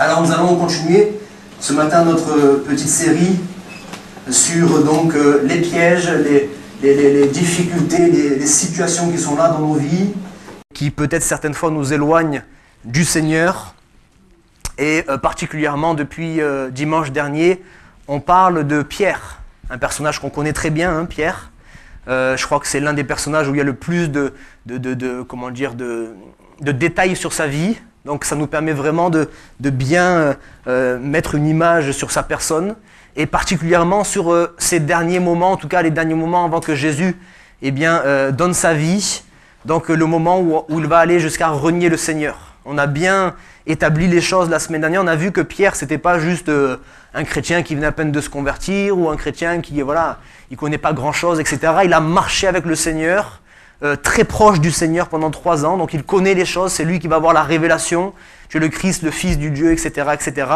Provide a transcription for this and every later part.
Alors nous allons continuer ce matin notre petite série sur donc les pièges, les difficultés, les situations qui sont là dans nos vies, qui peut-être certaines fois nous éloignent du Seigneur. Et particulièrement depuis dimanche dernier, on parle de Pierre, un personnage qu'on connaît très bien, hein, Pierre. Je crois que c'est l'un des personnages où il y a le plus de détails sur sa vie. Donc ça nous permet vraiment de bien mettre une image sur sa personne. Et particulièrement sur ces derniers moments, en tout cas les derniers moments avant que Jésus donne sa vie. Donc le moment où il va aller jusqu'à renier le Seigneur. On a bien établi les choses la semaine dernière. On a vu que Pierre, c'était pas juste un chrétien qui venait à peine de se convertir ou un chrétien qui, il connaît pas grand-chose, etc. Il a marché avec le Seigneur, très proche du Seigneur pendant 3 ans. Donc il connaît les choses, c'est lui qui va avoir la révélation. Tu es le Christ, le Fils du Dieu, etc., etc.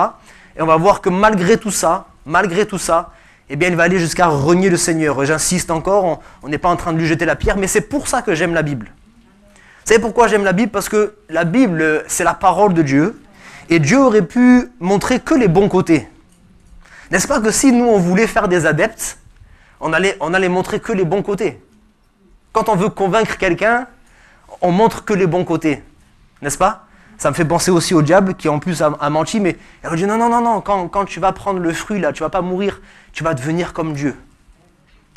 Et on va voir que malgré tout ça, il va aller jusqu'à renier le Seigneur. Et j'insiste encore, on n'est pas en train de lui jeter la pierre, mais c'est pour ça que j'aime la Bible. Vous savez pourquoi j'aime la Bible? Parce que la Bible, c'est la parole de Dieu. Et Dieu aurait pu montrer que les bons côtés. N'est-ce pas que si nous, on voulait faire des adeptes, on allait montrer que les bons côtés. Quand on veut convaincre quelqu'un, on montre que les bons côtés. N'est-ce pas? Ça me fait penser aussi au diable qui en plus a menti, mais il a dit non, quand tu vas prendre le fruit là, tu vas pas mourir, tu vas devenir comme Dieu.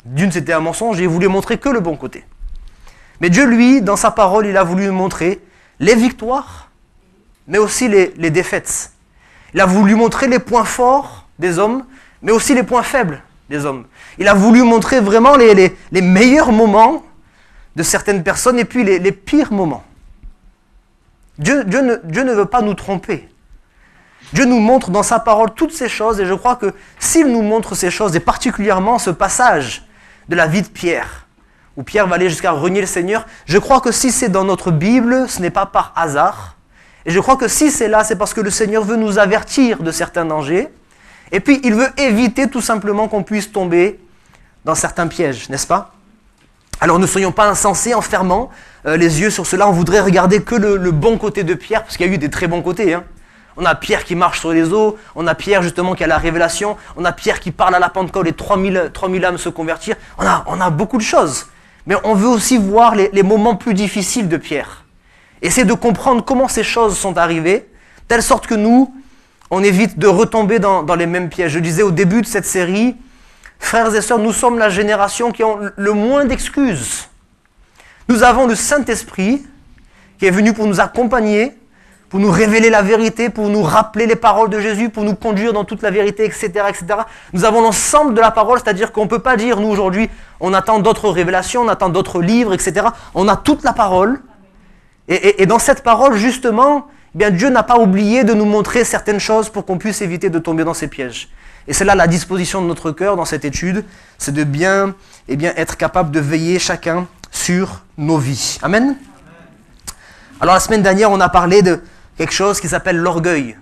D'une, c'était un mensonge et il voulait montrer que le bon côté. Mais Dieu, lui, dans sa parole, il a voulu nous montrer les victoires, mais aussi les défaites. Il a voulu montrer les points forts des hommes, mais aussi les points faibles des hommes. Il a voulu montrer vraiment les meilleurs moments de certaines personnes et puis les pires moments. Dieu ne veut pas nous tromper. Dieu nous montre dans sa parole toutes ces choses et je crois que s'il nous montre ces choses, et particulièrement ce passage de la vie de Pierre, où Pierre va aller jusqu'à renier le Seigneur, je crois que si c'est dans notre Bible, ce n'est pas par hasard. Et je crois que si c'est là, c'est parce que le Seigneur veut nous avertir de certains dangers. Et puis, il veut éviter tout simplement qu'on puisse tomber dans certains pièges, n'est-ce pas? Alors, ne soyons pas insensés en fermant les yeux sur cela. On voudrait regarder que le bon côté de Pierre, parce qu'il y a eu des très bons côtés. Hein. On a Pierre qui marche sur les eaux, on a Pierre justement qui a la révélation, on a Pierre qui parle à la Pentecôte et 3000 âmes se convertir. On a beaucoup de choses. Mais on veut aussi voir les moments plus difficiles de Pierre. Essayer de comprendre comment ces choses sont arrivées, telle sorte que nous, on évite de retomber dans les mêmes pièges. Je disais au début de cette série, frères et sœurs, nous sommes la génération qui ont le moins d'excuses. Nous avons le Saint-Esprit qui est venu pour nous accompagner, pour nous révéler la vérité, pour nous rappeler les paroles de Jésus, pour nous conduire dans toute la vérité, etc., etc. Nous avons l'ensemble de la parole, c'est-à-dire qu'on ne peut pas dire, nous aujourd'hui, on attend d'autres révélations, on attend d'autres livres, etc. On a toute la parole. Et dans cette parole, justement, Dieu n'a pas oublié de nous montrer certaines choses pour qu'on puisse éviter de tomber dans ces pièges. Et c'est là la disposition de notre cœur dans cette étude, c'est de bien être capable de veiller chacun sur nos vies. Amen. Alors la semaine dernière, on a parlé de quelque chose qui s'appelle l'orgueil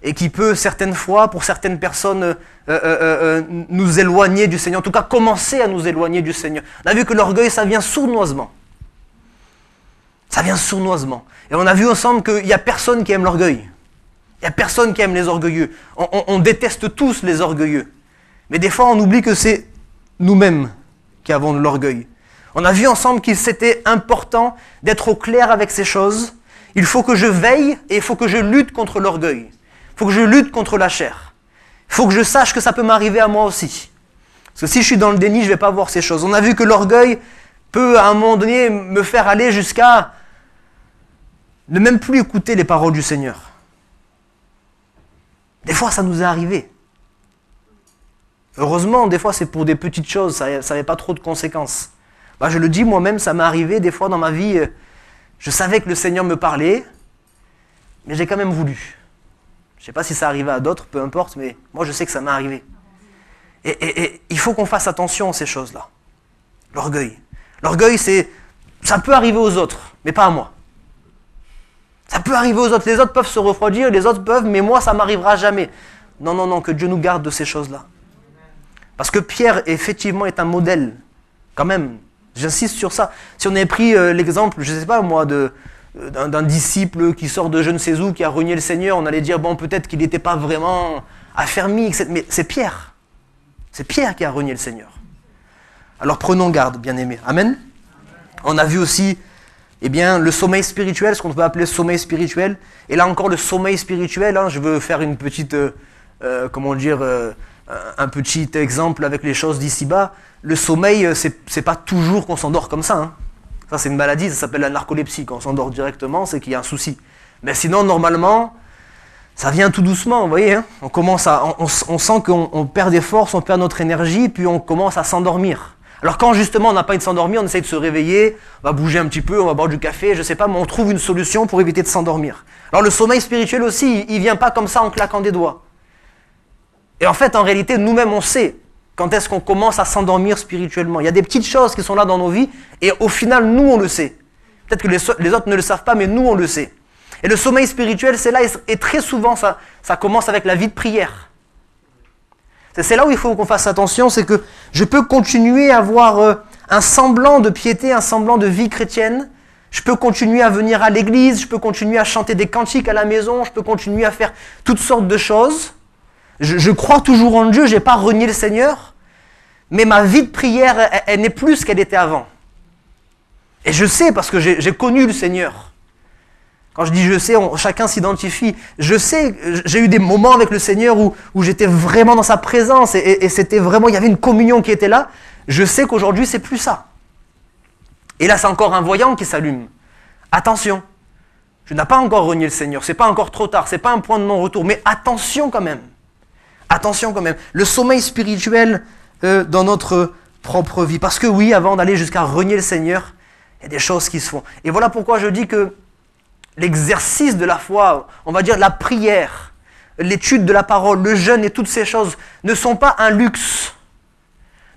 et qui peut certaines fois, pour certaines personnes, nous éloigner du Seigneur, en tout cas commencer à nous éloigner du Seigneur. On a vu que l'orgueil, ça vient sournoisement. Ça vient sournoisement. Et on a vu ensemble qu'il n'y a personne qui aime l'orgueil. Il n'y a personne qui aime les orgueilleux. On déteste tous les orgueilleux. Mais des fois, on oublie que c'est nous-mêmes qui avons de l'orgueil. On a vu ensemble qu'il c'était important d'être au clair avec ces choses. Il faut que je veille et il faut que je lutte contre l'orgueil. Il faut que je lutte contre la chair. Il faut que je sache que ça peut m'arriver à moi aussi. Parce que si je suis dans le déni, je ne vais pas voir ces choses. On a vu que l'orgueil peut à un moment donné me faire aller jusqu'à ne même plus écouter les paroles du Seigneur. Des fois, ça nous est arrivé. Heureusement, des fois, c'est pour des petites choses, ça n'avait pas trop de conséquences. Je le dis moi-même, ça m'est arrivé des fois dans ma vie, je savais que le Seigneur me parlait, mais j'ai quand même voulu. Je ne sais pas si ça arrivait à d'autres, peu importe, mais moi je sais que ça m'est arrivé. Et il faut qu'on fasse attention à ces choses-là. L'orgueil. L'orgueil, ça peut arriver aux autres, mais pas à moi. Ça peut arriver aux autres, les autres peuvent se refroidir, les autres peuvent, mais moi ça ne m'arrivera jamais. Non, que Dieu nous garde de ces choses-là. Parce que Pierre, effectivement, est un modèle, quand même. J'insiste sur ça. Si on avait pris l'exemple, je ne sais pas moi, d'un disciple qui sort de je ne sais où, qui a renié le Seigneur, on allait dire, bon, peut-être qu'il n'était pas vraiment affermi, mais c'est Pierre. C'est Pierre qui a renié le Seigneur. Alors prenons garde, bien-aimés. Amen. On a vu aussi, eh bien, le sommeil spirituel, ce qu'on peut appeler sommeil spirituel. Et là encore, le sommeil spirituel, je veux faire une petite, un petit exemple avec les choses d'ici-bas. Le sommeil, c'est pas toujours qu'on s'endort comme ça. Hein. Ça, c'est une maladie, ça s'appelle la narcolepsie. Quand on s'endort directement, c'est qu'il y a un souci. Mais sinon, normalement, ça vient tout doucement, vous voyez. Hein. On sent qu'on perd des forces, on perd notre énergie, puis on commence à s'endormir. Alors quand justement on n'a pas envie de s'endormir, on essaye de se réveiller, on va bouger un petit peu, on va boire du café, je sais pas, mais on trouve une solution pour éviter de s'endormir. Alors le sommeil spirituel aussi, il vient pas comme ça en claquant des doigts. Et en fait, en réalité, nous-mêmes on sait quand est-ce qu'on commence à s'endormir spirituellement. Il y a des petites choses qui sont là dans nos vies, et au final, nous on le sait. Peut-être que les autres ne le savent pas, mais nous on le sait. Et le sommeil spirituel, c'est là, et très souvent ça commence avec la vie de prière. C'est là où il faut qu'on fasse attention, c'est que je peux continuer à avoir un semblant de piété, un semblant de vie chrétienne. Je peux continuer à venir à l'église, je peux continuer à chanter des cantiques à la maison, je peux continuer à faire toutes sortes de choses. Je crois toujours en Dieu, je n'ai pas renié le Seigneur, mais ma vie de prière, elle n'est plus ce qu'elle était avant. Et je sais parce que j'ai connu le Seigneur. Quand je dis je sais, chacun s'identifie. Je sais, j'ai eu des moments avec le Seigneur où j'étais vraiment dans sa présence et c'était vraiment, il y avait une communion qui était là. Je sais qu'aujourd'hui, c'est plus ça. Et là, c'est encore un voyant qui s'allume. Attention, je n'ai pas encore renié le Seigneur, c'est pas encore trop tard, c'est pas un point de non-retour, mais attention quand même. Attention quand même. Le sommeil spirituel dans notre propre vie. Parce que oui, avant d'aller jusqu'à renier le Seigneur, il y a des choses qui se font. Et voilà pourquoi je dis que l'exercice de la foi, on va dire la prière, l'étude de la parole, le jeûne et toutes ces choses ne sont pas un luxe,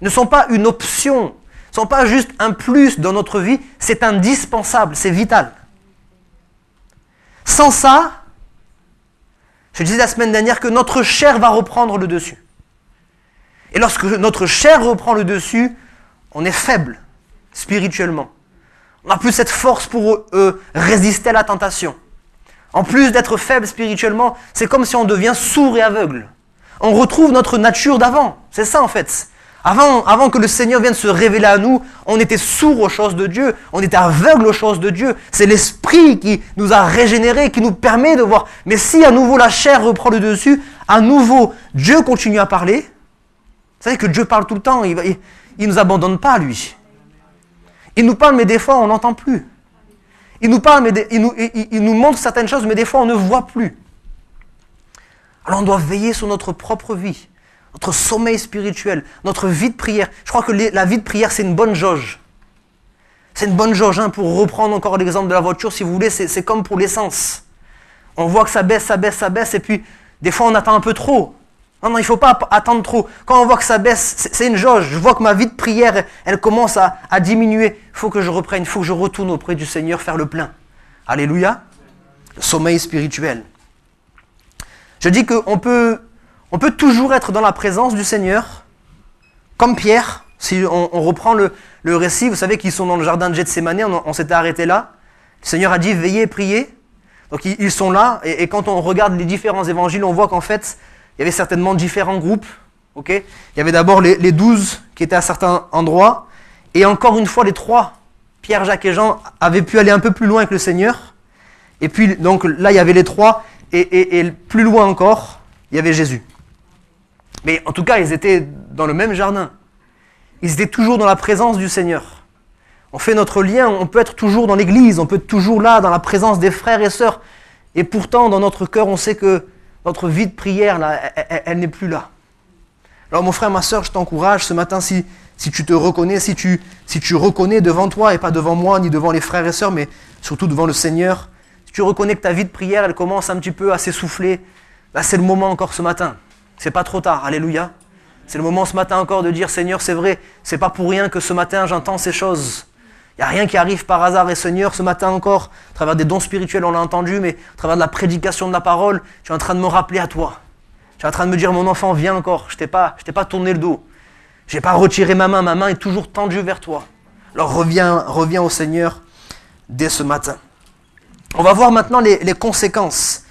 ne sont pas une option, ne sont pas juste un plus dans notre vie, c'est indispensable, c'est vital. Sans ça, je disais la semaine dernière que notre chair va reprendre le dessus. Et lorsque notre chair reprend le dessus, on est faible spirituellement. On n'a plus cette force pour résister à la tentation. En plus d'être faible spirituellement, c'est comme si on devient sourd et aveugle. On retrouve notre nature d'avant. C'est ça en fait. Avant que le Seigneur vienne se révéler à nous, on était sourd aux choses de Dieu, on était aveugle aux choses de Dieu. C'est l'Esprit qui nous a régénérés, qui nous permet de voir. Mais si à nouveau la chair reprend le dessus, à nouveau Dieu continue à parler. Vous savez que Dieu parle tout le temps, il ne nous abandonne pas lui. Il nous parle, mais des fois, on n'entend plus. Il nous parle, mais il nous montre certaines choses, mais des fois, on ne voit plus. Alors, on doit veiller sur notre propre vie, notre sommeil spirituel, notre vie de prière. Je crois que la vie de prière, c'est une bonne jauge. C'est une bonne jauge, pour reprendre encore l'exemple de la voiture, si vous voulez, c'est comme pour l'essence. On voit que ça baisse, et puis, des fois, on attend un peu trop. Non, il ne faut pas attendre trop. Quand on voit que ça baisse, c'est une jauge. Je vois que ma vie de prière, elle commence à diminuer. Il faut que je reprenne, il faut que je retourne auprès du Seigneur faire le plein. Alléluia. Le sommeil spirituel. Je dis qu'on peut toujours être dans la présence du Seigneur, comme Pierre. Si on reprend le récit, vous savez qu'ils sont dans le jardin de Gethsémani, on s'était arrêté là. Le Seigneur a dit, veillez et priez. Donc ils sont là, et quand on regarde les différents évangiles, on voit qu'en fait, il y avait certainement différents groupes. Okay, il y avait d'abord les 12 qui étaient à certains endroits, et encore une fois, les 3, Pierre, Jacques et Jean, avaient pu aller un peu plus loin avec le Seigneur. Et puis, donc là, il y avait les 3, et plus loin encore, il y avait Jésus. Mais en tout cas, ils étaient dans le même jardin. Ils étaient toujours dans la présence du Seigneur. On fait notre lien, on peut être toujours dans l'église, on peut être toujours là, dans la présence des frères et sœurs. Et pourtant, dans notre cœur, on sait que notre vie de prière, là, elle n'est plus là. Alors mon frère, ma sœur, je t'encourage ce matin, si tu te reconnais, si tu reconnais devant toi, et pas devant moi, ni devant les frères et sœurs, mais surtout devant le Seigneur, si tu reconnais que ta vie de prière, elle commence un petit peu à s'essouffler, là c'est le moment encore ce matin. C'est pas trop tard, alléluia. C'est le moment ce matin encore de dire, Seigneur, c'est vrai, c'est pas pour rien que ce matin j'entends ces choses. Il n'y a rien qui arrive par hasard, et Seigneur, ce matin encore, à travers des dons spirituels, on l'a entendu, mais à travers de la prédication de la parole, tu es en train de me rappeler à toi. Tu es en train de me dire, mon enfant, viens encore, je t'ai pas tourné le dos. Je n'ai pas retiré ma main est toujours tendue vers toi. Alors reviens au Seigneur dès ce matin. On va voir maintenant les conséquences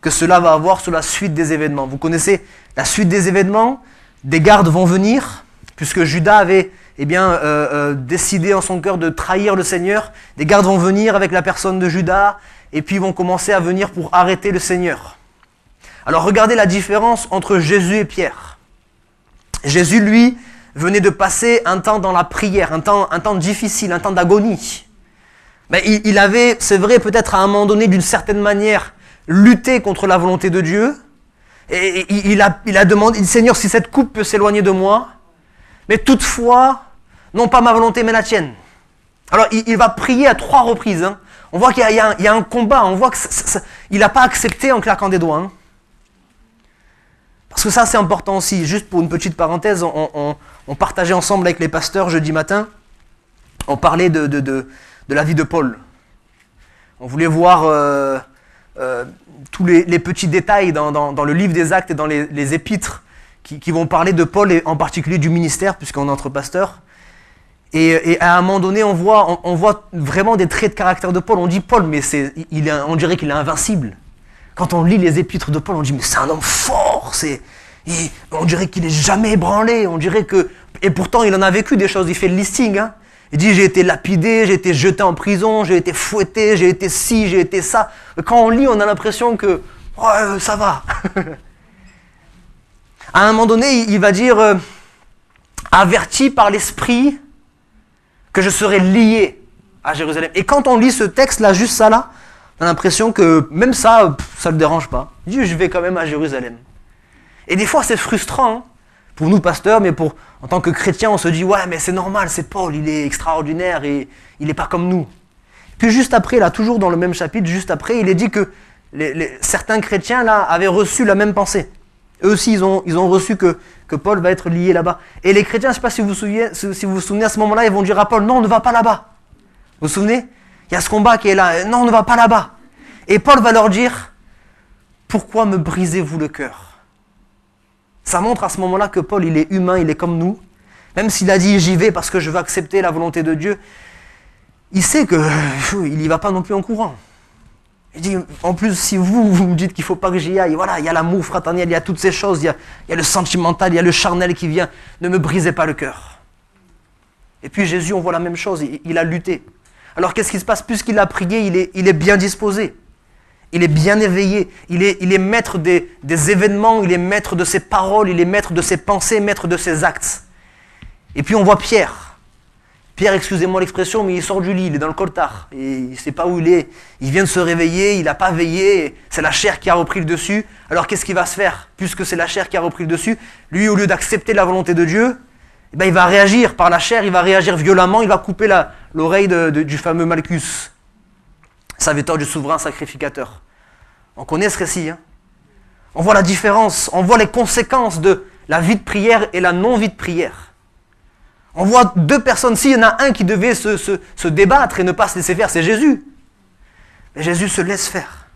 que cela va avoir sur la suite des événements. Vous connaissez la suite des événements, des gardes vont venir, puisque Judas avait décidé en son cœur de trahir le Seigneur. Des gardes vont venir avec la personne de Judas, et puis ils vont commencer à venir pour arrêter le Seigneur. Alors regardez la différence entre Jésus et Pierre. Jésus, lui, venait de passer un temps dans la prière, un temps difficile, un temps d'agonie. Mais il avait, c'est vrai, peut-être à un moment donné, d'une certaine manière, lutté contre la volonté de Dieu. Et il a demandé, Seigneur, si cette coupe peut s'éloigner de moi, mais toutefois, non pas ma volonté, mais la tienne. Alors il va prier à 3 reprises. Hein. On voit qu'il y a un combat, on voit qu'il n'a pas accepté en claquant des doigts. Hein. Parce que ça, c'est important aussi. Juste pour une petite parenthèse, on partageait ensemble avec les pasteurs jeudi matin, on parlait de la vie de Paul. On voulait voir tous les petits détails dans le livre des Actes et dans les épîtres qui vont parler de Paul et en particulier du ministère, puisqu'on est entre pasteurs. Et à un moment donné, on voit vraiment des traits de caractère de Paul. On dit Paul, mais on dirait qu'il est invincible. Quand on lit les épîtres de Paul, on dit mais c'est un homme fort, on dirait qu'il n'est jamais ébranlé, et pourtant il en a vécu des choses, il fait le listing. Hein. Il dit j'ai été lapidé, j'ai été jeté en prison, j'ai été fouetté, j'ai été ci, j'ai été ça. Quand on lit, on a l'impression que ça va. À un moment donné, il va dire averti par l'Esprit que je serai lié à Jérusalem. Et quand on lit ce texte là, juste ça là, on a l'impression que même ça ne le dérange pas. Il dit je vais quand même à Jérusalem. Et des fois c'est frustrant hein, pour nous pasteurs, mais en tant que chrétiens, on se dit ouais mais c'est normal, c'est Paul, il est extraordinaire et il n'est pas comme nous. Puis juste après, là, toujours dans le même chapitre, juste après, il est dit que certains chrétiens là avaient reçu la même pensée. Eux aussi, ils ont reçu que Paul va être lié là-bas. Et les chrétiens, je ne sais pas si vous vous souvenez, à ce moment-là, ils vont dire à Paul, non, ne va pas là-bas. Vous vous souvenez? Il y a ce combat qui est là, non, ne va pas là-bas. Et Paul va leur dire, pourquoi me brisez-vous le cœur? Ça montre à ce moment-là que Paul, il est humain, il est comme nous. Même s'il a dit, j'y vais parce que je veux accepter la volonté de Dieu, il sait qu'il n'y va pas non plus en courant. Il dit, en plus, si vous me dites qu'il ne faut pas que j'y aille, voilà, il y a l'amour fraternel, il y a toutes ces choses, il y a le sentimental, il y a le charnel qui vient, ne me brisez pas le cœur. Et puis Jésus, on voit la même chose, il a lutté. Alors qu'est-ce qui se passe? Puisqu'il a prié, il est bien disposé, il est bien éveillé, il est maître des événements, il est maître de ses paroles, il est maître de ses pensées, maître de ses actes. Et puis on voit Pierre. Pierre, excusez-moi l'expression, mais il sort du lit, il est dans le coltard, et il ne sait pas où il est. Il vient de se réveiller, il n'a pas veillé, c'est la chair qui a repris le dessus. Alors qu'est-ce qu'il va se faire? Puisque c'est la chair qui a repris le dessus, lui, au lieu d'accepter la volonté de Dieu, eh ben, il va réagir par la chair, il va réagir violemment, il va couper l'oreille du fameux Malchus, serviteur du souverain sacrificateur. On connaît ce récit. Hein? On voit la différence, on voit les conséquences de la vie de prière et la non-vie de prière. On voit 2 personnes, s'il y en a un qui devait se débattre et ne pas se laisser faire, c'est Jésus. Mais Jésus se laisse faire.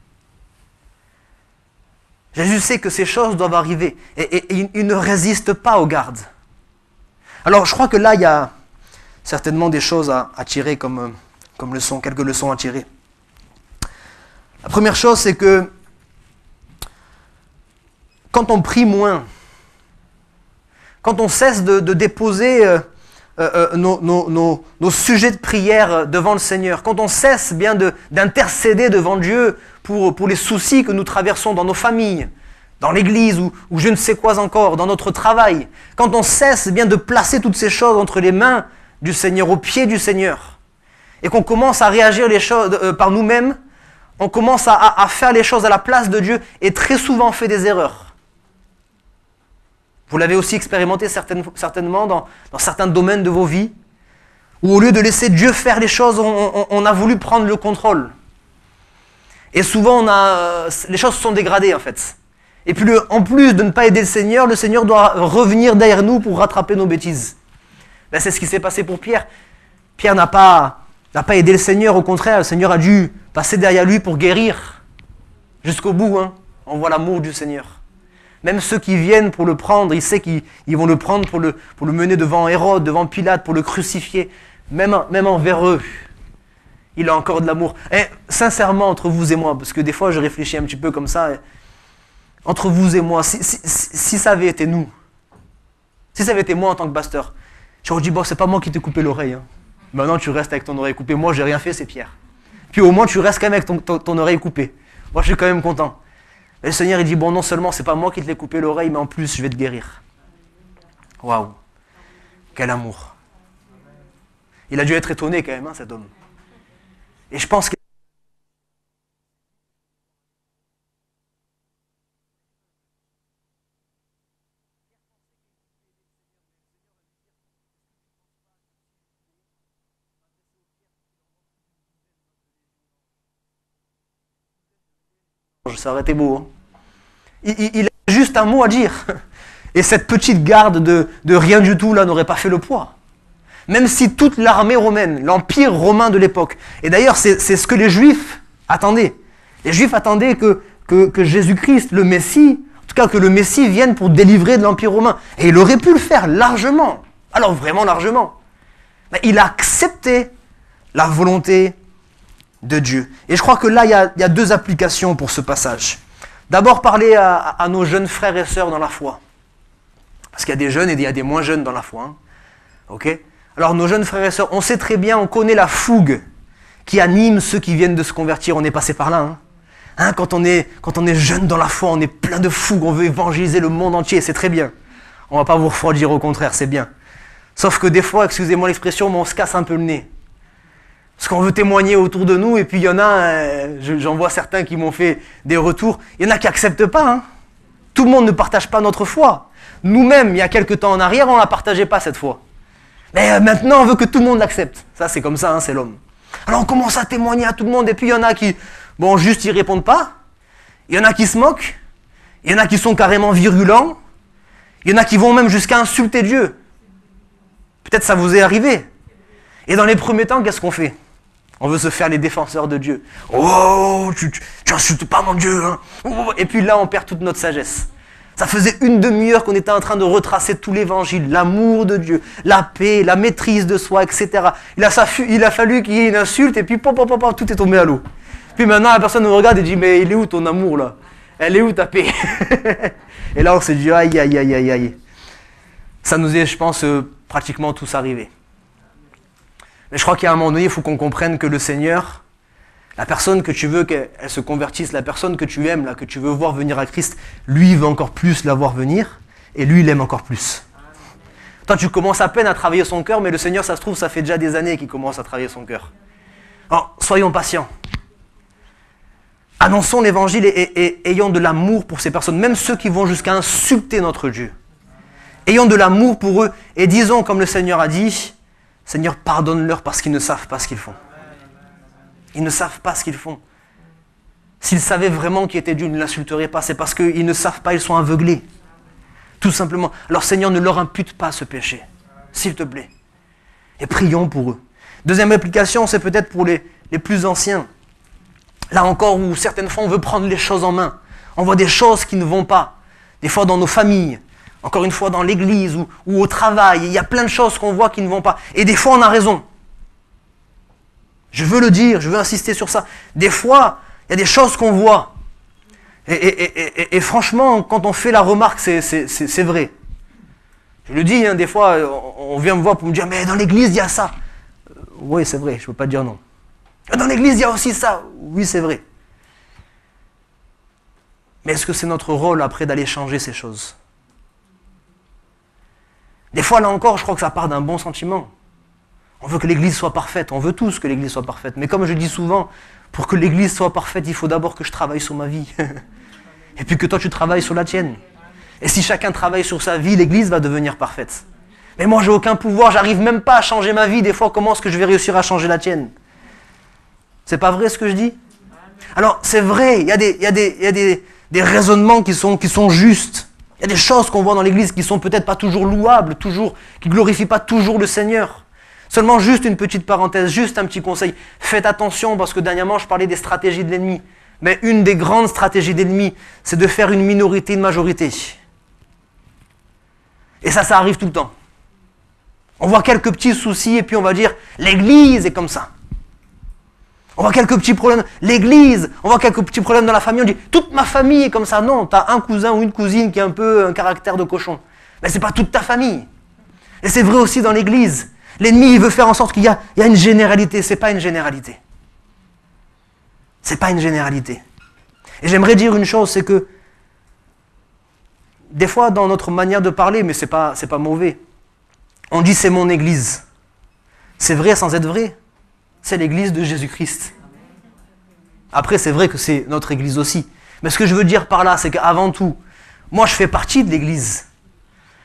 Jésus sait que ces choses doivent arriver et il ne résiste pas aux gardes. Alors je crois que là, il y a certainement des choses à tirer comme leçon, quelques leçons à tirer. La première chose, c'est que quand on prie moins, quand on cesse de déposer nos sujets de prière devant le Seigneur, quand on cesse bien d'intercéder devant Dieu pour les soucis que nous traversons dans nos familles, dans l'église ou je ne sais quoi encore, dans notre travail, quand on cesse bien de placer toutes ces choses entre les mains du Seigneur, aux pieds du Seigneur, et qu'on commence à réagir les choses par nous-mêmes, on commence à faire les choses à la place de Dieu et très souvent on fait des erreurs. Vous l'avez aussi expérimenté certainement dans certains domaines de vos vies, où au lieu de laisser Dieu faire les choses, on a voulu prendre le contrôle. Et souvent, les choses se sont dégradées en fait. Et puis en plus de ne pas aider le Seigneur doit revenir derrière nous pour rattraper nos bêtises. Ben, c'est ce qui s'est passé pour Pierre. Pierre n'a pas aidé le Seigneur, au contraire, le Seigneur a dû passer derrière lui pour guérir jusqu'au bout. Hein. On voit l'amour du Seigneur. Même ceux qui viennent pour le prendre, il sait qu'ils vont le prendre pour le mener devant Hérode, devant Pilate, pour le crucifier. Même envers eux, Il a encore de l'amour. Et sincèrement, entre vous et moi, parce que des fois je réfléchis un petit peu comme ça, entre vous et moi, si ça avait été nous, si ça avait été moi en tant que pasteur, j'aurais dit, bon, c'est pas moi qui t'ai coupé l'oreille. Hein. Maintenant, tu restes avec ton oreille coupée. Moi, j'ai rien fait, c'est Pierre. Puis au moins, tu restes quand même avec ton oreille coupée. Moi, je suis quand même content. Et le Seigneur, il dit, bon, non seulement, c'est pas moi qui te l'ai coupé l'oreille, mais en plus, je vais te guérir. Waouh. Quel amour. Il a dû être étonné quand même, hein, cet homme. Et je pense que ça aurait été beau. Hein. Il a juste un mot à dire. Et cette petite garde de rien du tout, là, n'aurait pas fait le poids. Même si toute l'armée romaine, l'empire romain de l'époque, et d'ailleurs, c'est ce que les Juifs attendaient. Les Juifs attendaient que Jésus-Christ, le Messie, en tout cas que le Messie vienne pour délivrer de l'empire romain. Et il aurait pu le faire largement. Alors vraiment largement. Mais il a accepté la volonté de Dieu. Et je crois que là, il y a deux applications pour ce passage. D'abord, parler à nos jeunes frères et sœurs dans la foi. Parce qu'il y a des jeunes et il y a des moins jeunes dans la foi. Hein. Ok ? Alors, nos jeunes frères et sœurs, on sait très bien, on connaît la fougue qui anime ceux qui viennent de se convertir. On est passé par là. Hein. Hein, quand on est jeune dans la foi, on est plein de fougue. On veut évangéliser le monde entier. C'est très bien. On ne va pas vous refroidir, au contraire, c'est bien. Sauf que des fois, excusez-moi l'expression, mais on se casse un peu le nez. Parce qu'on veut témoigner autour de nous, et puis il y en a, j'en vois certains qui m'ont fait des retours, il y en a qui n'acceptent pas. Hein. Tout le monde ne partage pas notre foi. Nous-mêmes, il y a quelques temps en arrière, on ne la partageait pas cette foi. Mais maintenant, on veut que tout le monde l'accepte. Ça, c'est comme ça, hein, c'est l'homme. Alors on commence à témoigner à tout le monde, et puis il y en a qui, bon, juste ils répondent pas. Il y en a qui se moquent. Il y en a qui sont carrément virulents. Il y en a qui vont même jusqu'à insulter Dieu. Peut-être ça vous est arrivé. Et dans les premiers temps, qu'est-ce qu'on fait ? On veut se faire les défenseurs de Dieu. Oh, tu insultes pas mon Dieu. Hein. Et puis là, on perd toute notre sagesse. Ça faisait une demi-heure qu'on était en train de retracer tout l'évangile, l'amour de Dieu, la paix, la maîtrise de soi, etc. Il a fallu qu'il y ait une insulte et puis tout est tombé à l'eau. Puis maintenant, la personne nous regarde et dit, mais il est où ton amour là ? Elle est où ta paix ? Et là, on s'est dit, aïe, aïe, aïe, aïe, aïe. Ça nous est, je pense, pratiquement tous arrivé. Mais je crois qu'à un moment donné, il faut qu'on comprenne que le Seigneur, la personne que tu veux qu'elle se convertisse, la personne que tu aimes, là, que tu veux voir venir à Christ, lui, il veut encore plus la voir venir, et lui, il aime encore plus. Toi, tu commences à peine à travailler son cœur, mais le Seigneur, ça se trouve, ça fait déjà des années qu'il commence à travailler son cœur. Alors, soyons patients. Annonçons l'évangile et ayons de l'amour pour ces personnes, même ceux qui vont jusqu'à insulter notre Dieu. Ayons de l'amour pour eux, et disons, comme le Seigneur a dit, Seigneur, pardonne-leur parce qu'ils ne savent pas ce qu'ils font. Ils ne savent pas ce qu'ils font. S'ils savaient vraiment qui était Dieu, ils ne l'insulteraient pas. C'est parce qu'ils ne savent pas, ils sont aveuglés. Tout simplement. Alors Seigneur, ne leur impute pas ce péché. S'il te plaît. Et prions pour eux. Deuxième application, c'est peut-être pour les plus anciens. Là encore, où certaines fois, on veut prendre les choses en main. On voit des choses qui ne vont pas. Des fois dans nos familles. Encore une fois, dans l'église ou au travail, il y a plein de choses qu'on voit qui ne vont pas. Et des fois, on a raison. Je veux le dire, je veux insister sur ça. Des fois, il y a des choses qu'on voit. Et franchement, quand on fait la remarque, c'est vrai. Je le dis, hein, des fois, on vient me voir pour me dire, mais dans l'église, il y a ça. Oui, c'est vrai, je ne peux pas dire non. Dans l'église, il y a aussi ça. Oui, c'est vrai. Mais est-ce que c'est notre rôle après d'aller changer ces choses ? Des fois, là encore, je crois que ça part d'un bon sentiment. On veut que l'Église soit parfaite. On veut tous que l'Église soit parfaite. Mais comme je dis souvent, pour que l'Église soit parfaite, il faut d'abord que je travaille sur ma vie. Et puis que toi, tu travailles sur la tienne. Et si chacun travaille sur sa vie, l'Église va devenir parfaite. Mais moi, j'ai aucun pouvoir. J'arrive même pas à changer ma vie. Des fois, comment est-ce que je vais réussir à changer la tienne ? C'est pas vrai ce que je dis ? Alors, c'est vrai, il y a des raisonnements qui sont justes. Il y a des choses qu'on voit dans l'église qui sont peut-être pas toujours louables, qui glorifient pas toujours le Seigneur. Seulement juste une petite parenthèse, juste un petit conseil. Faites attention parce que dernièrement je parlais des stratégies de l'ennemi. Mais une des grandes stratégies de l'ennemi, c'est de faire une minorité une majorité. Et ça arrive tout le temps. On voit quelques petits soucis et puis on va dire l'église est comme ça. On voit quelques petits problèmes. L'église, on voit quelques petits problèmes dans la famille. On dit, toute ma famille est comme ça. Non, tu as un cousin ou une cousine qui a un peu un caractère de cochon. Mais c'est pas toute ta famille. Et c'est vrai aussi dans l'église. L'ennemi, il veut faire en sorte qu'il y a une généralité. C'est pas une généralité. C'est pas une généralité. Et j'aimerais dire une chose, c'est que des fois, dans notre manière de parler, mais c'est pas mauvais, on dit c'est mon église. C'est vrai sans être vrai. C'est l'église de Jésus-Christ. Après, c'est vrai que c'est notre église aussi. Mais ce que je veux dire par là, c'est qu'avant tout, moi, je fais partie de l'église.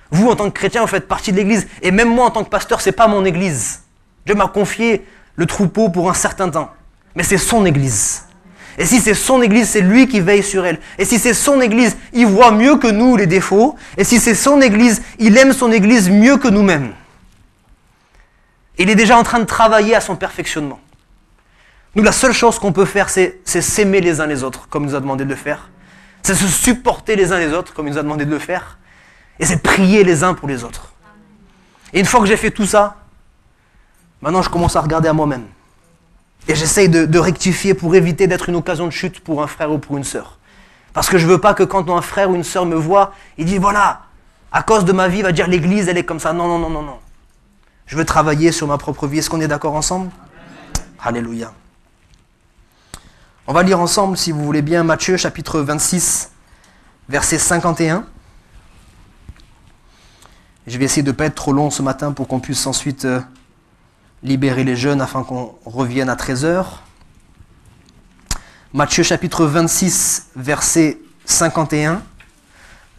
Vous, en tant que chrétien, vous faites partie de l'église. Et même moi, en tant que pasteur, c'est pas mon église. Dieu m'a confié le troupeau pour un certain temps. Mais c'est son église. Et si c'est son église, c'est lui qui veille sur elle. Et si c'est son église, il voit mieux que nous les défauts. Et si c'est son église, il aime son église mieux que nous-mêmes. Il est déjà en train de travailler à son perfectionnement. Nous, la seule chose qu'on peut faire, c'est s'aimer les uns les autres, comme il nous a demandé de le faire. C'est se supporter les uns les autres, comme il nous a demandé de le faire. Et c'est prier les uns pour les autres. Et une fois que j'ai fait tout ça, maintenant je commence à regarder à moi-même. Et j'essaye de rectifier pour éviter d'être une occasion de chute pour un frère ou pour une sœur. Parce que je ne veux pas que quand un frère ou une sœur me voit, il dit voilà, à cause de ma vie, il va dire l'église, elle est comme ça. Non, non, non, non, non. Je veux travailler sur ma propre vie. Est-ce qu'on est d'accord ensemble? Alléluia. On va lire ensemble, si vous voulez bien, Matthieu chapitre 26, verset 51. Je vais essayer de ne pas être trop long ce matin pour qu'on puisse ensuite libérer les jeunes afin qu'on revienne à 13h. Matthieu chapitre 26, verset 51.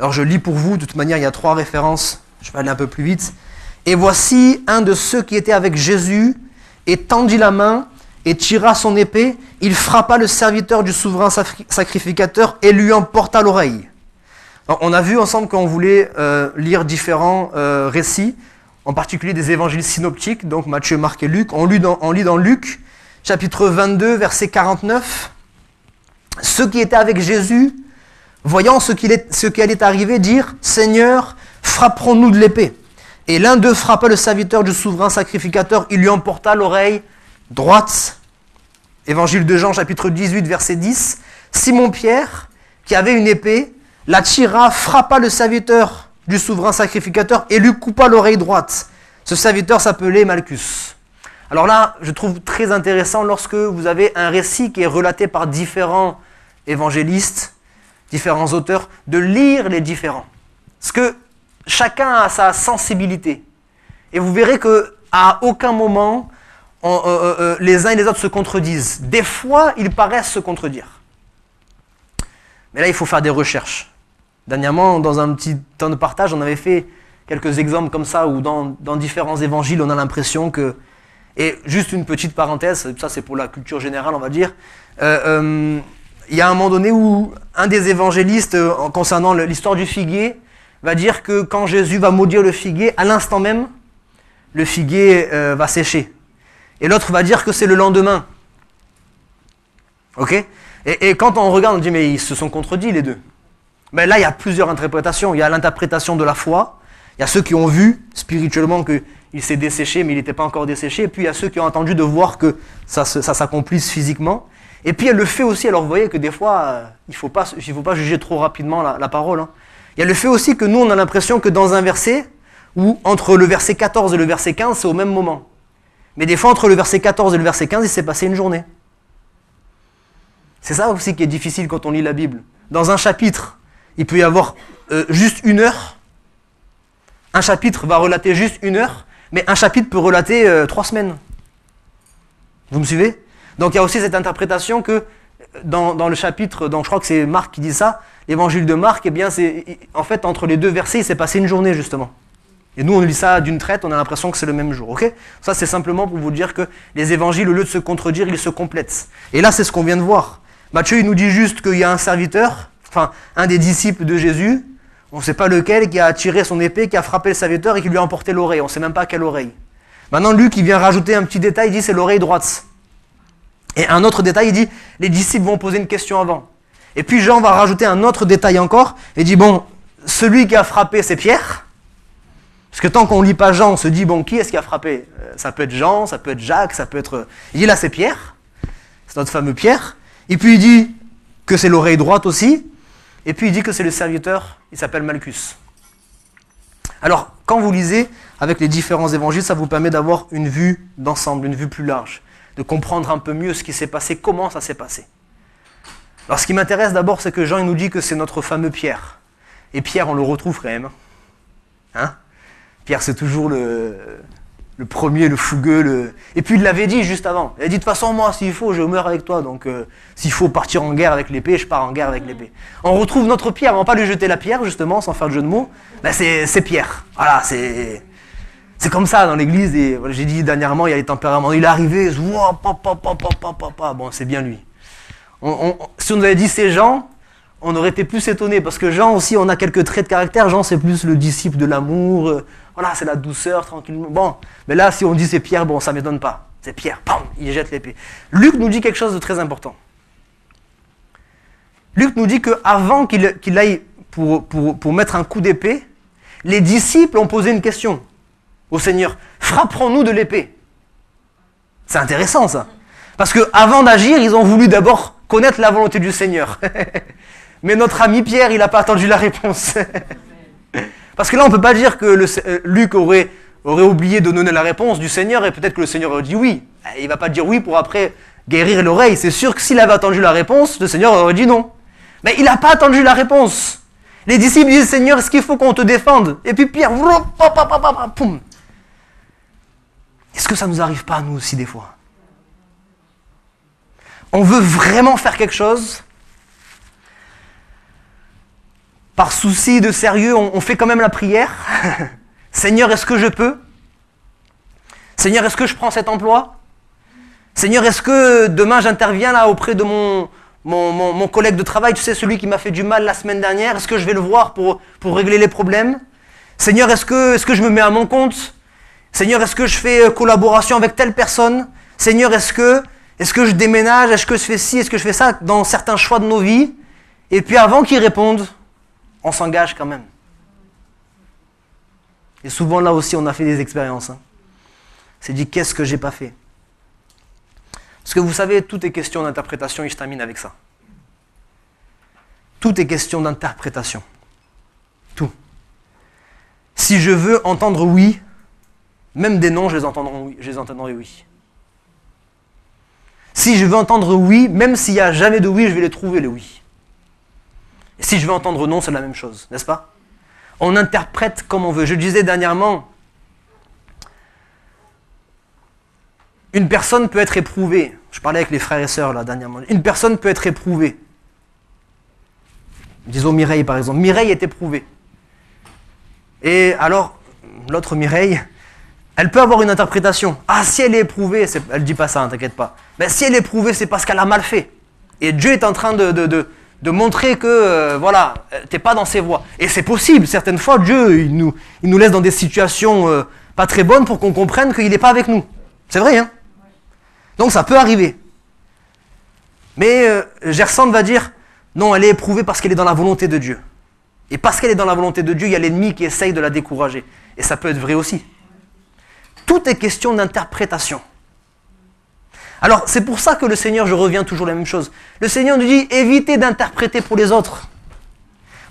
Alors je lis pour vous, de toute manière il y a 3 références, je vais aller un peu plus vite. Et voici un de ceux qui étaient avec Jésus et tendit la main et tira son épée, il frappa le serviteur du souverain sacrificateur et lui en porta l'oreille. Alors, on a vu ensemble qu'on voulait lire différents récits, en particulier des évangiles synoptiques, donc Matthieu, Marc et Luc. On lit dans Luc, chapitre 22, verset 49. Ceux qui étaient avec Jésus, voyant ce qui allait arriver, dirent « Seigneur, frapperons-nous de l'épée ?» Et l'un d'eux frappa le serviteur du souverain sacrificateur, il lui emporta l'oreille droite. Évangile de Jean, chapitre 18, verset 10. Simon-Pierre, qui avait une épée, la tira, frappa le serviteur du souverain sacrificateur et lui coupa l'oreille droite. Ce serviteur s'appelait Malchus. Alors là, je trouve très intéressant lorsque vous avez un récit qui est relaté par différents évangélistes, différents auteurs, de lire les différents. Parce que chacun a sa sensibilité. Et vous verrez qu'à aucun moment, les uns et les autres se contredisent. Des fois, ils paraissent se contredire. Mais là, il faut faire des recherches. Dernièrement, dans un petit temps de partage, on avait fait quelques exemples comme ça, où dans différents évangiles, on a l'impression que... Et juste une petite parenthèse, ça c'est pour la culture générale, on va dire. Il y a un moment donné où un des évangélistes, concernant l'histoire du figuier, va dire que quand Jésus va maudire le figuier, à l'instant même, le figuier va sécher. Et l'autre va dire que c'est le lendemain. Ok ? Et quand on regarde, on dit mais ils se sont contredits les deux. Mais là, il y a plusieurs interprétations. Il y a l'interprétation de la foi. Il y a ceux qui ont vu spirituellement qu'il s'est desséché, mais il n'était pas encore desséché. Et puis il y a ceux qui ont entendu de voir que ça s'accomplisse physiquement. Et puis il y a le fait aussi, alors vous voyez que des fois, il ne faut pas juger trop rapidement la parole. Hein. Il y a le fait aussi que nous, on a l'impression que dans un verset, où entre le verset 14 et le verset 15, c'est au même moment. Mais des fois, entre le verset 14 et le verset 15, il s'est passé une journée. C'est ça aussi qui est difficile quand on lit la Bible. Dans un chapitre, il peut y avoir juste 1 heure. Un chapitre va relater juste 1 heure, mais un chapitre peut relater 3 semaines. Vous me suivez? Donc il y a aussi cette interprétation que dans le chapitre, donc je crois que c'est Marc qui dit ça, l'évangile de Marc, eh bien c'est en fait entre les 2 versets, il s'est passé une journée justement. Et nous on lit ça d'une traite, on a l'impression que c'est le même jour, ok? Ça c'est simplement pour vous dire que les évangiles, au lieu de se contredire, ils se complètent. Et là c'est ce qu'on vient de voir. Matthieu il nous dit juste qu'il y a un serviteur, enfin un des disciples de Jésus, on ne sait pas lequel, qui a tiré son épée, qui a frappé le serviteur et qui lui a emporté l'oreille, on ne sait même pas quelle oreille. Maintenant Luc il vient rajouter un petit détail, il dit c'est l'oreille droite. Et un autre détail, il dit, les disciples vont poser une question avant. Et puis Jean va rajouter un autre détail encore, et dit, bon, celui qui a frappé, c'est Pierre. Parce que tant qu'on ne lit pas Jean, on se dit, bon, qui est-ce qui a frappé? Ça peut être Jean, ça peut être Jacques, ça peut être... Il dit, là, c'est Pierre. c'est notre fameux Pierre. Et puis il dit que c'est l'oreille droite aussi. Et puis il dit que c'est le serviteur, il s'appelle Malchus. Alors, quand vous lisez avec les différents évangiles, ça vous permet d'avoir une vue d'ensemble, une vue plus large, de comprendre un peu mieux ce qui s'est passé, comment ça s'est passé. Alors, ce qui m'intéresse d'abord, c'est que Jean il nous dit que c'est notre fameux Pierre. Et Pierre, on le retrouve quand même. Hein? Pierre, c'est toujours le premier, le fougueux. Et puis, il l'avait dit juste avant. Il a dit, de toute façon, moi, s'il faut, je meurs avec toi. Donc, s'il faut partir en guerre avec l'épée, je pars en guerre avec l'épée. On retrouve notre Pierre. On ne va pas lui jeter la pierre, justement, sans faire de jeu de mots. Ben, c'est Pierre. Voilà, c'est comme ça dans l'église. Et j'ai dit dernièrement, il y a les tempéraments. Il est arrivé, bon, c'est bien lui. Si on nous avait dit c'est Jean, on aurait été plus étonné. Parce que Jean aussi, on a quelques traits de caractère. Jean, c'est plus le disciple de l'amour. Voilà, c'est la douceur, tranquillement. Bon, mais là, si on dit c'est Pierre, bon, ça ne m'étonne pas. C'est Pierre, pam, il jette l'épée. Luc nous dit quelque chose de très important. Luc nous dit qu'avant qu'il aille pour mettre un coup d'épée, les disciples ont posé une question au Seigneur. Frapperons-nous de l'épée? C'est intéressant ça. Parce qu'avant d'agir, ils ont voulu d'abord connaître la volonté du Seigneur. Mais notre ami Pierre, il n'a pas attendu la réponse. Parce que là, on ne peut pas dire que Luc aurait oublié de donner la réponse du Seigneur et peut-être que le Seigneur aurait dit oui. Il ne va pas dire oui pour après guérir l'oreille. C'est sûr que s'il avait attendu la réponse, le Seigneur aurait dit non. Mais il n'a pas attendu la réponse. Les disciples disent, Seigneur, est-ce qu'il faut qu'on te défende? Et puis Pierre, poum. Est-ce que ça ne nous arrive pas à nous aussi des fois? On veut vraiment faire quelque chose. Par souci de sérieux, on fait quand même la prière. Seigneur, est-ce que je peux? Seigneur, est-ce que je prends cet emploi? Seigneur, est-ce que demain j'interviens là auprès de mon collègue de travail, tu sais, celui qui m'a fait du mal la semaine dernière, est-ce que je vais le voir pour régler les problèmes? Seigneur, est-ce que je me mets à mon compte? Seigneur, est-ce que je fais collaboration avec telle personne? Seigneur, est-ce que je déménage? Est-ce que je fais ci? Est-ce que je fais ça dans certains choix de nos vies? Et puis avant qu'ils répondent, on s'engage quand même. Et souvent là aussi, on a fait des expériences. C'est dit, qu'est-ce que j'ai pas fait? Parce que vous savez, tout est question d'interprétation et je termine avec ça. Tout est question d'interprétation. Tout. Si je veux entendre oui, même des non, je les entendrai oui. Si je veux entendre oui, même s'il n'y a jamais de oui, je vais les trouver les oui. Et si je veux entendre non, c'est la même chose, n'est-ce pas? On interprète comme on veut. Je disais dernièrement, une personne peut être éprouvée. Je parlais avec les frères et sœurs là dernièrement. Une personne peut être éprouvée. Disons Mireille par exemple. Mireille est éprouvée. Et alors, l'autre Mireille, elle peut avoir une interprétation. Ah, si elle est éprouvée, elle ne dit pas ça, t'inquiète pas. Mais si elle est éprouvée, c'est parce qu'elle a mal fait. Et Dieu est en train de montrer que, voilà, t'es pas dans ses voies. Et c'est possible, certaines fois, Dieu, il nous laisse dans des situations pas très bonnes pour qu'on comprenne qu'il n'est pas avec nous. C'est vrai, hein? Donc ça peut arriver. Mais Gersand va dire, non, elle est éprouvée parce qu'elle est dans la volonté de Dieu. Et parce qu'elle est dans la volonté de Dieu, il y a l'ennemi qui essaye de la décourager. Et ça peut être vrai aussi. Tout est question d'interprétation. Alors, c'est pour ça que le Seigneur, je reviens toujours à la même chose. Le Seigneur nous dit, évitez d'interpréter pour les autres.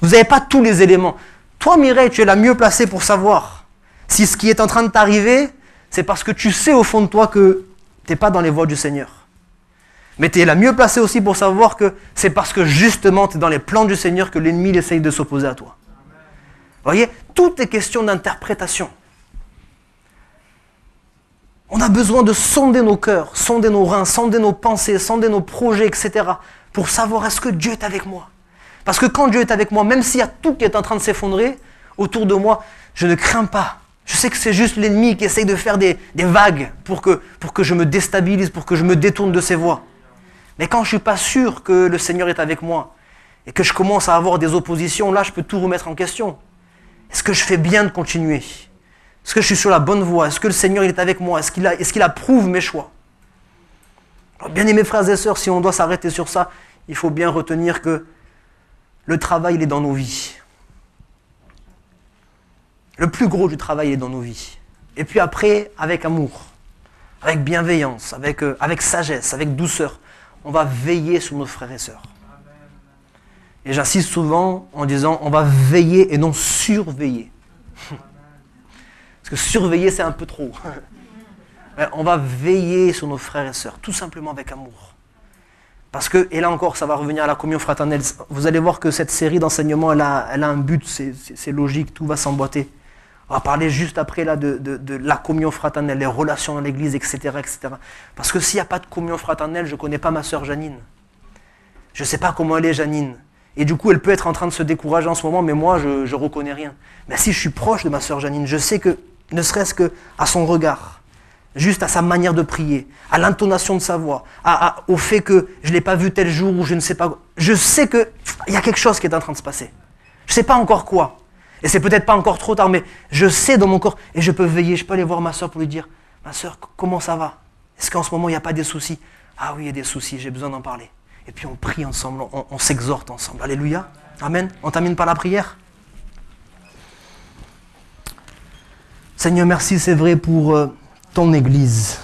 Vous n'avez pas tous les éléments. Toi, Mireille, tu es la mieux placée pour savoir si ce qui est en train de t'arriver, c'est parce que tu sais au fond de toi que tu n'es pas dans les voies du Seigneur. Mais tu es la mieux placée aussi pour savoir que c'est parce que justement tu es dans les plans du Seigneur que l'ennemi essaye de s'opposer à toi. Vous voyez, tout est question d'interprétation. On a besoin de sonder nos cœurs, sonder nos reins, sonder nos pensées, sonder nos projets, etc. pour savoir est-ce que Dieu est avec moi. Parce que quand Dieu est avec moi, même s'il y a tout qui est en train de s'effondrer autour de moi, je ne crains pas. Je sais que c'est juste l'ennemi qui essaye de faire des vagues pour que je me déstabilise, pour que je me détourne de ses voies. Mais quand je ne suis pas sûr que le Seigneur est avec moi et que je commence à avoir des oppositions, là je peux tout remettre en question. Est-ce que je fais bien de continuer ? Est-ce que je suis sur la bonne voie ? Est-ce que le Seigneur il est avec moi ? Est-ce qu'il approuve mes choix ? Alors, bien aimés frères et sœurs, si on doit s'arrêter sur ça, il faut bien retenir que le travail il est dans nos vies. Le plus gros du travail il est dans nos vies. Et puis après, avec amour, avec bienveillance, avec sagesse, avec douceur, on va veiller sur nos frères et sœurs. Et j'insiste souvent en disant, on va veiller et non surveiller. Parce que surveiller, c'est un peu trop. On va veiller sur nos frères et sœurs, tout simplement avec amour. Parce que, et là encore, ça va revenir à la communion fraternelle. Vous allez voir que cette série d'enseignements, elle a un but, c'est logique, tout va s'emboîter. On va parler juste après là, de la communion fraternelle, les relations dans l'église, etc., etc. Parce que s'il n'y a pas de communion fraternelle, je ne connais pas ma sœur Janine. Je ne sais pas comment elle est, Janine. Et du coup, elle peut être en train de se décourager en ce moment, mais moi, je ne reconnais rien. Mais si je suis proche de ma sœur Janine, je sais que, ne serait-ce qu'à son regard, juste à sa manière de prier, à l'intonation de sa voix, au fait que je ne l'ai pas vu tel jour ou je ne sais pas. Je sais qu'il y a quelque chose qui est en train de se passer. Je ne sais pas encore quoi. Et c'est peut-être pas encore trop tard, mais je sais dans mon corps. Et je peux veiller, je peux aller voir ma soeur pour lui dire, ma soeur, comment ça va? Est-ce qu'en ce moment il n'y a pas des soucis? Ah oui, il y a des soucis, j'ai besoin d'en parler. Et puis on prie ensemble, on s'exhorte ensemble. Alléluia. Amen. On termine par la prière. Seigneur, merci, c'est vrai pour ton Église.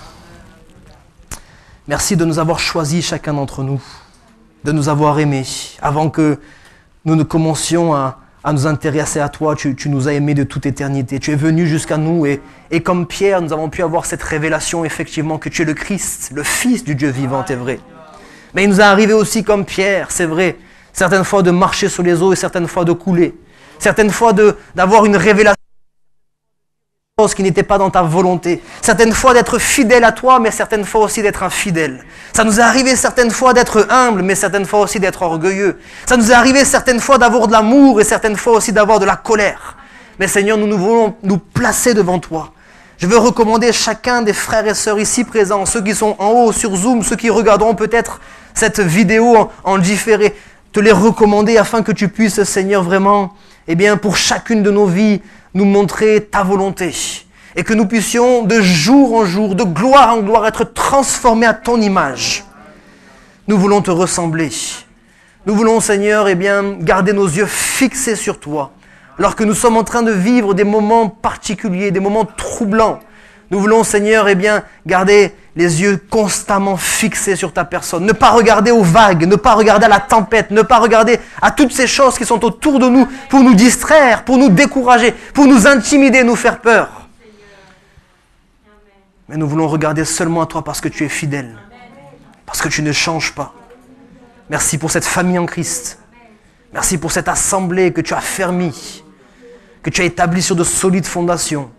Merci de nous avoir choisis chacun d'entre nous, de nous avoir aimés. Avant que nous ne commencions à nous intéresser à toi, tu nous as aimés de toute éternité. Tu es venu jusqu'à nous et comme Pierre, nous avons pu avoir cette révélation effectivement que tu es le Christ, le Fils du Dieu vivant, est vrai. Mais il nous est arrivé aussi comme Pierre, c'est vrai, certaines fois de marcher sur les eaux et certaines fois de couler. Certaines fois d'avoir une révélation qui n'était pas dans ta volonté. Certaines fois d'être fidèle à toi, mais certaines fois aussi d'être infidèle. Ça nous est arrivé certaines fois d'être humble, mais certaines fois aussi d'être orgueilleux. Ça nous est arrivé certaines fois d'avoir de l'amour et certaines fois aussi d'avoir de la colère. Mais Seigneur, nous voulons nous placer devant toi. Je veux recommander chacun des frères et sœurs ici présents, ceux qui sont en haut sur Zoom, ceux qui regarderont peut-être cette vidéo en différé, te les recommander afin que tu puisses, Seigneur, vraiment, pour chacune de nos vies, nous montrer ta volonté. Et que nous puissions, de jour en jour, de gloire en gloire, être transformés à ton image. Nous voulons te ressembler. Nous voulons, Seigneur, garder nos yeux fixés sur toi. Alors que nous sommes en train de vivre des moments particuliers, des moments troublants, nous voulons, Seigneur, garder les yeux constamment fixés sur ta personne. Ne pas regarder aux vagues, ne pas regarder à la tempête, ne pas regarder à toutes ces choses qui sont autour de nous pour nous distraire, pour nous décourager, pour nous intimider, nous faire peur. Mais nous voulons regarder seulement à toi parce que tu es fidèle, parce que tu ne changes pas. Merci pour cette famille en Christ. Merci pour cette assemblée que tu as fermie, que tu as établie sur de solides fondations.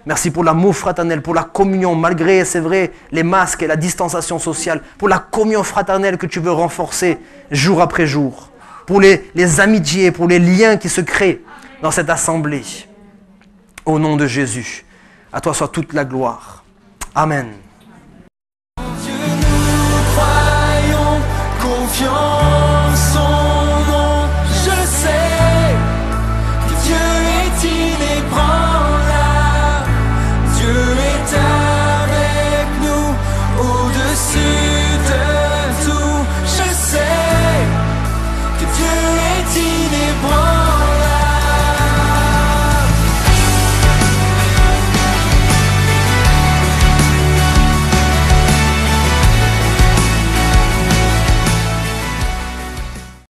Merci pour l'amour fraternel, pour la communion, malgré, c'est vrai, les masques et la distanciation sociale, pour la communion fraternelle que tu veux renforcer jour après jour, pour les amitiés, pour les liens qui se créent dans cette assemblée. Au nom de Jésus, à toi soit toute la gloire. Amen.